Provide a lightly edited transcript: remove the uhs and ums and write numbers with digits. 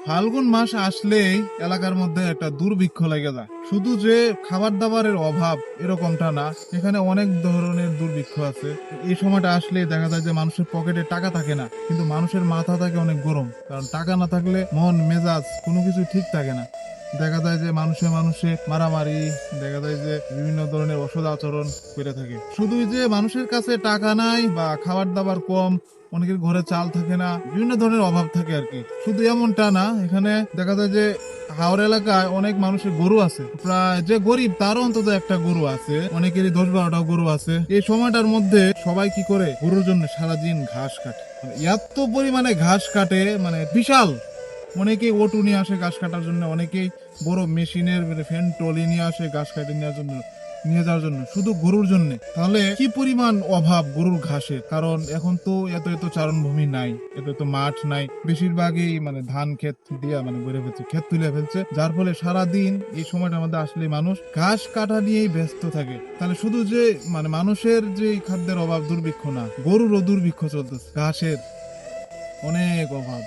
ফাল্গুন মাস আসলেই এলাকার মধ্যে একটা দুর্ভিক্ষ লেগে যায়। শুধু যে খাবার দাবারের অভাব এরকমটা না, এখানে অনেক ধরনের দুর্ভিক্ষ আছে। এই সময়টা আসলে দেখা যায় যে মানুষের পকেটে টাকা থাকে না, কিন্তু মানুষের মাথা থাকে অনেক গরম। কারণ টাকা না থাকলে মন মেজাজ কোনো কিছু ঠিক থাকে না। দেখা যায় যে মানুষে মানুষে মারামারি, দেখা যায় যে বিভিন্ন ধরনের অসৎ আচরণ করে থাকে। শুধু যে মানুষের কাছে টাকা নাই বা খাবার দাবার কম, অনেকের ঘরে চাল থাকে না, বিভিন্ন ধরনের অভাব থাকে আর কি। শুধু এমনটা না, এখানে দেখা যায় যে হাওড় এলাকায় অনেক মানুষের গরু আছে। প্রায় যে গরিব তারও অন্তত একটা গরু আছে, অনেকেরই 10-12টা গরু আছে। এই সময়টার মধ্যে সবাই কি করে, গরুর জন্য সারাদিন ঘাস কাটে। মানে এত পরিমাণে ঘাস কাটে, মানে বিশাল। অনেকেই ওটু নিয়ে আসে ঘাস কাটার জন্য, অনেকেই বড় মেশিনের ফ্যান টলি নিয়ে আসে ঘাস কাটে নিয়ে যাওয়ার জন্য, শুধু গরুর জন্য। তাহলে কি পরিমাণ অভাব গরুর ঘাসের। কারণ এখন তো এত চারণ ভূমি নাই, এত মাঠ নাই, বেশিরভাগই মানে ধান ক্ষেত দিয়া মানে ভরে ফেলছে, ক্ষেত তুলে ফেলছে। যার ফলে সারাদিন এই সময়টার মধ্যে আসলে মানুষ ঘাস কাটা নিয়েই ব্যস্ত থাকে। তাহলে শুধু যে মানে মানুষের যে খাদ্যের অভাব, দুর্ভিক্ষ না, গরুরও দুর্ভিক্ষ চলতেছে, ঘাসের অনেক অভাব।